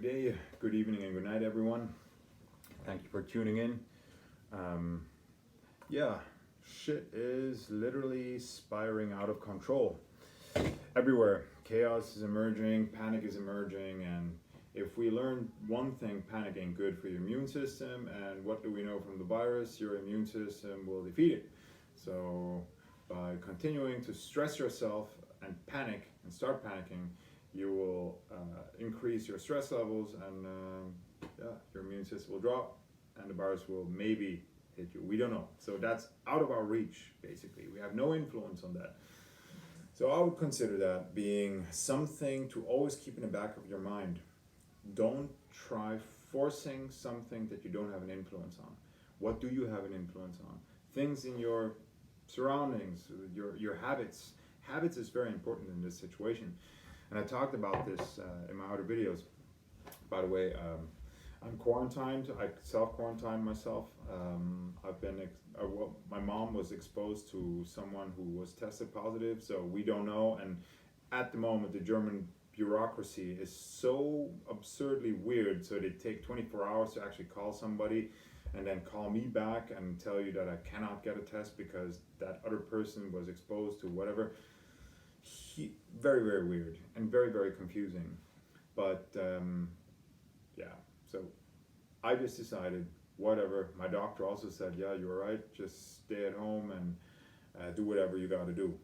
day, good evening, and good night, everyone. Thank you for tuning in. Yeah, shit is literally spiraling out of control everywhere. Chaos is emerging, panic is emerging, and if we learn one thing, panic ain't good for your immune system. And what do we know from the virus? Your immune system will defeat it. So, by continuing to stress yourself and panic and start panicking, you will increase your stress levels, and your immune system will drop, and the virus will maybe hit you. We don't know. So that's out of our reach, basically. We have no influence on that. So I would consider that being something to always keep in the back of your mind. Don't try forcing something that you don't have an influence on. What do you have an influence on? Things in your surroundings, your habits. Habits is very important in this situation. And I talked about this in my other videos. By the way, I'm quarantined. I self-quarantined myself. My mom was exposed to someone who was tested positive, so we don't know. And at the moment, the German bureaucracy is so absurdly weird. So they take 24 hours to actually call somebody and then call me back and tell you that I cannot get a test because that other person was exposed to whatever. Very, very weird and very, very confusing. But so I just decided, whatever. My doctor also said, yeah, you're right, just stay at home and do whatever you got to do.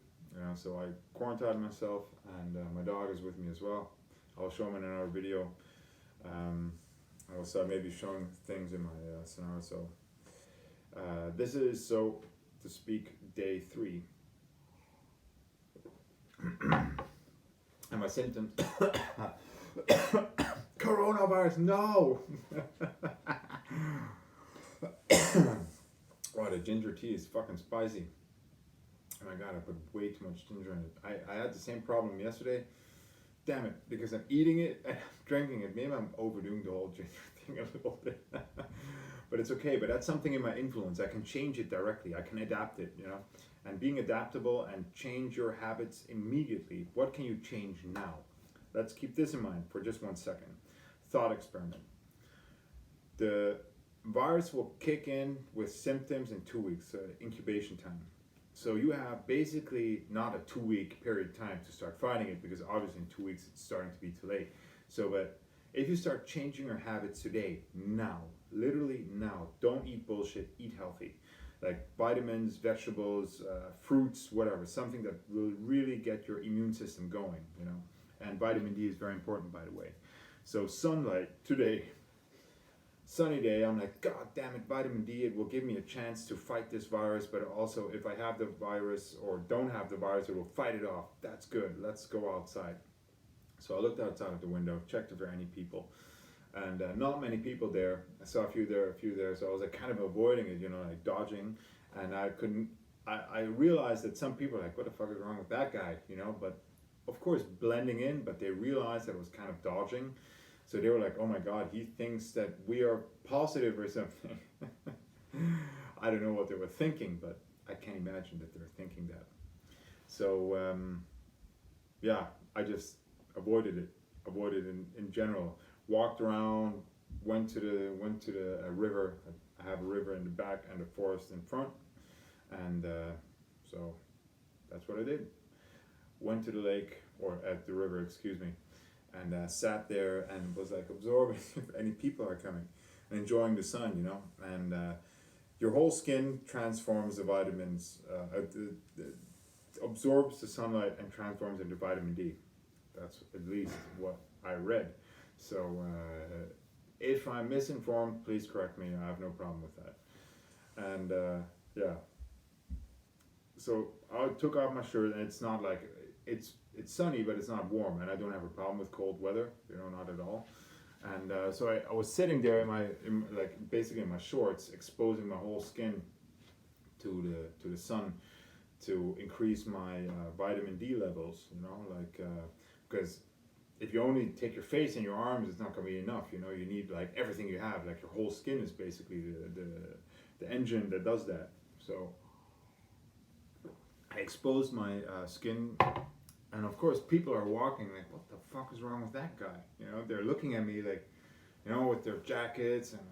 So I quarantined myself, and my dog is with me as well. I'll show him in another video. I will start maybe showing things in my scenario. So this is, so to speak, day 3. And my symptoms coronavirus, no. Wow, the ginger tea is fucking spicy. Oh my god, I put way too much ginger in it. I had the same problem yesterday. Damn it, because I'm eating it and I'm drinking it. Maybe I'm overdoing the whole ginger thing a little bit. But it's okay, but that's something in my influence. I can change it directly. I can adapt it, And being adaptable and change your habits immediately. What can you change now? Let's keep this in mind for just 1 second. Thought experiment. The virus will kick in with symptoms in 2 weeks, incubation time. So you have basically not a 2-week period of time to start fighting it, because obviously in 2 weeks it's starting to be too late. So, but if you start changing your habits today, now, literally now, don't eat bullshit, eat healthy. Like vitamins, vegetables, fruits, whatever, something that will really get your immune system going, And vitamin D is very important, by the way. So sunlight today, sunny day, I'm like, god damn it, vitamin D, it will give me a chance to fight this virus, but also if I have the virus or don't have the virus, it will fight it off. That's good, let's go outside. So I looked outside of the window, checked if there are any people, and not many people there. I saw a few there, so I was like kind of avoiding it, like dodging, and I realized that some people are like, what the fuck is wrong with that guy, but of course blending in, but they realized that I was kind of dodging. So they were like, oh my god, he thinks that we are positive or something. I don't know what they were thinking, but I can't imagine that they're thinking that. So I just avoided it in general. Walked around, went to the river. I have a river in the back and a forest in front, and so that's what I did. Went to the lake, or at the river, excuse me, and sat there and was like absorbing if any people are coming and enjoying the sun, and your whole skin transforms the vitamins, absorbs the sunlight and transforms into vitamin D. That's at least what I read. So if I'm misinformed, please correct me. I have no problem with that. And so I took off my shirt, and it's not like it's sunny, but it's not warm, and I don't have a problem with cold weather, not at all. And so I was sitting there basically in my shorts, exposing my whole skin to the sun to increase my vitamin D levels, because if you only take your face and your arms, it's not going to be enough. You need like everything you have, like your whole skin is basically the engine that does that. So I exposed my skin, and of course people are walking like, what the fuck is wrong with that guy? They're looking at me like, you know, with their jackets and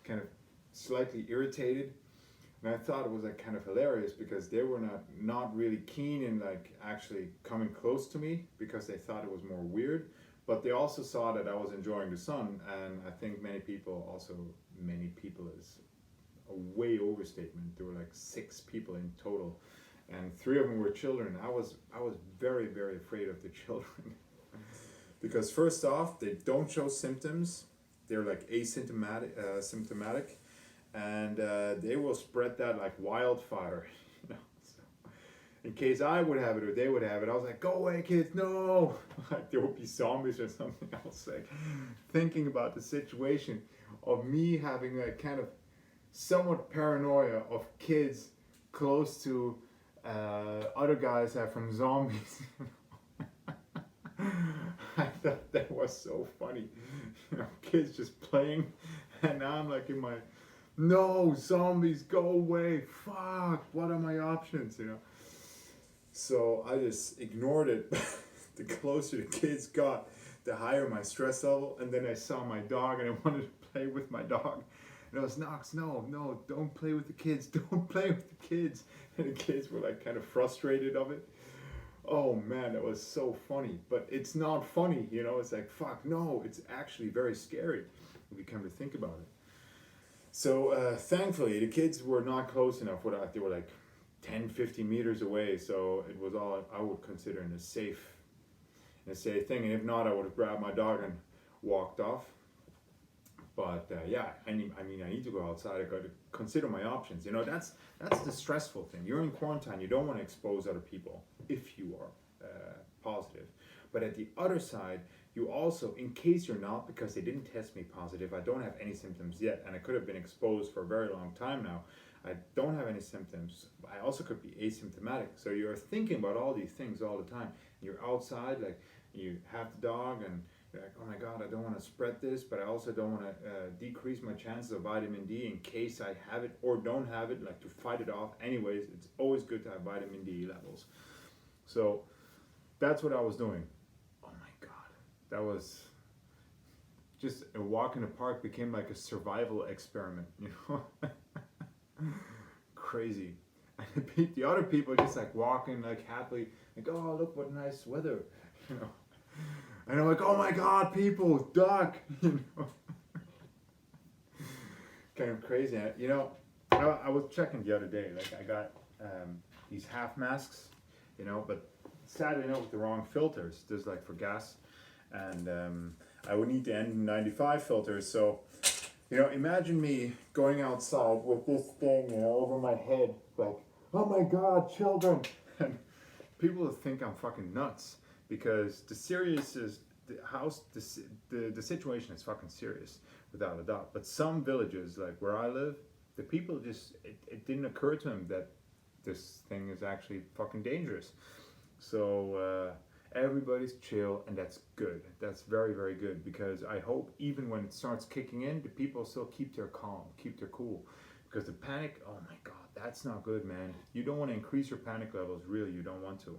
kind of slightly irritated. And I thought it was like kind of hilarious because they were not really keen in like actually coming close to me because they thought it was more weird. But they also saw that I was enjoying the sun, and I think many people is a way overstatement. There were like 6 people in total, and 3 of them were children. I was very very afraid of the children because first off, they don't show symptoms. They're like symptomatic, and they will spread that like wildfire. You know, so in case I would have it or they would have it, I was like, "Go away, kids! No!" Like there would be zombies or something else. Like thinking about the situation of me having a kind of somewhat paranoia of kids close to other guys that are from zombies. I thought that was so funny. You know, kids just playing, and now I'm like in my, no, zombies, go away, fuck, what are my options, you know? So I just ignored it. The closer the kids got, the higher my stress level, and then I saw my dog and I wanted to play with my dog. And I was, Knox, no, don't play with the kids, don't play with the kids. And the kids were like kind of frustrated of it. Oh man, that was so funny. But it's not funny, you know, it's like, fuck, no, it's actually very scary if you come to think about it. So thankfully, the kids were not close enough. They were like 10, 50 meters away, so it was all I would consider in a safe thing. And if not, I would have grabbed my dog and walked off. But yeah, I need to go outside. I got to consider my options. You know, that's the stressful thing. You're in quarantine. You don't want to expose other people if you are positive. But at the other side, you also, in case you're not, because they didn't test me positive, I don't have any symptoms yet, and I could have been exposed for a very long time now. I don't have any symptoms. I also could be asymptomatic. So you're thinking about all these things all the time. You're outside, like you have the dog, and you're like, oh my God, I don't want to spread this, but I also don't want to decrease my chances of vitamin D in case I have it or don't have it, like to fight it off. Anyways, it's always good to have vitamin D levels. So that's what I was doing. Oh my God, that was just a walk in the park became like a survival experiment, you know? Crazy. And the other people just like walking like happily, like, oh, look what nice weather, you know? And I'm like, oh my God, people, duck, you know? Kind of crazy. You know, I was checking the other day, like I got these half masks, you know, but sadly enough with the wrong filters. There's like for gas, and I would need the N95 filters. So, you know, imagine me going outside with this thing, you know, over my head, like, oh my God, children. And people will think I'm fucking nuts because the situation is fucking serious without a doubt. But some villages, like where I live, the people just, it didn't occur to them that this thing is actually fucking dangerous. So everybody's chill, and that's good. That's very, very good, because I hope even when it starts kicking in, the people still keep their calm, keep their cool. Because the panic, oh my God, that's not good, man. You don't want to increase your panic levels, really, you don't want to.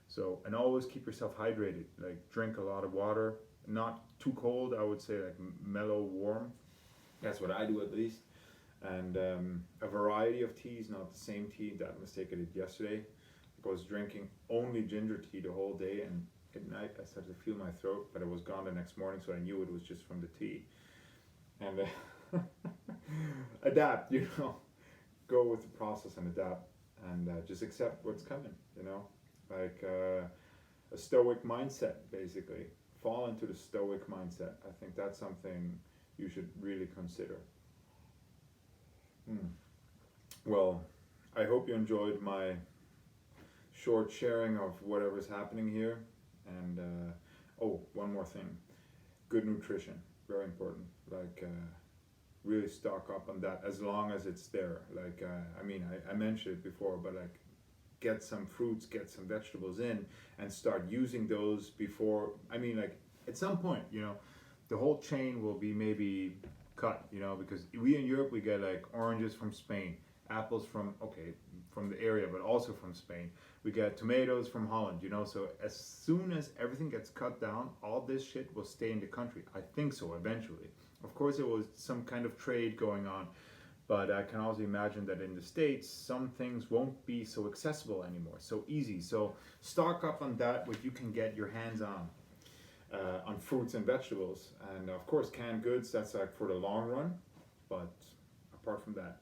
So, and always keep yourself hydrated, like drink a lot of water, not too cold, I would say like mellow warm. That's what I do at least. And a variety of teas, not the same tea, that mistake I did yesterday. I was drinking only ginger tea the whole day, and at night I started to feel my throat, but it was gone the next morning, so I knew it was just from the tea. And adapt, you know, go with the process and adapt, and just accept what's coming, you know, like a stoic mindset, basically. Fall into the stoic mindset. I think that's something you should really consider. Well, I hope you enjoyed my short sharing of whatever's happening here. And oh, one more thing, good nutrition, very important. Like really stock up on that as long as it's there. Like I mentioned it before, but like get some fruits, get some vegetables in, and start using those before. Like at some point, you know, the whole chain will be maybe cut, you know, because we in Europe we get like oranges from Spain, apples from, okay, the area, but also from Spain. We get tomatoes from Holland, you know. So as soon as everything gets cut down, all this shit will stay in the country. I think so eventually. Of course, there was some kind of trade going on, but I can also imagine that in the States, some things won't be so accessible anymore, so easy. So stock up on that, what you can get your hands on fruits and vegetables, and of course canned goods. That's like for the long run, but apart from that,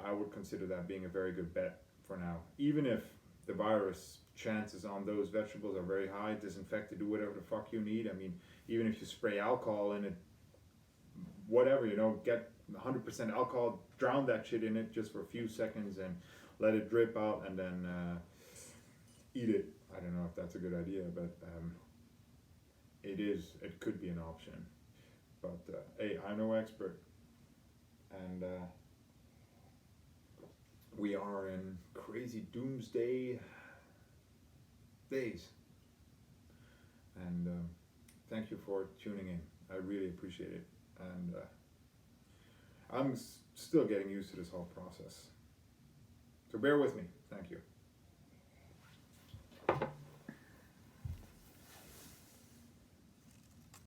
I would consider that being a very good bet for now. Even if the virus chances on those vegetables are very high, disinfect it, do whatever the fuck you need. I mean, even if you spray alcohol in it, whatever, you know, get 100% alcohol, drown that shit in it just for a few seconds and let it drip out, and then eat it. I don't know if that's a good idea, but it could be an option. But hey, I'm no expert, and we are in crazy doomsday days. And thank you for tuning in. I really appreciate it. And I'm still getting used to this whole process. So bear with me. Thank you.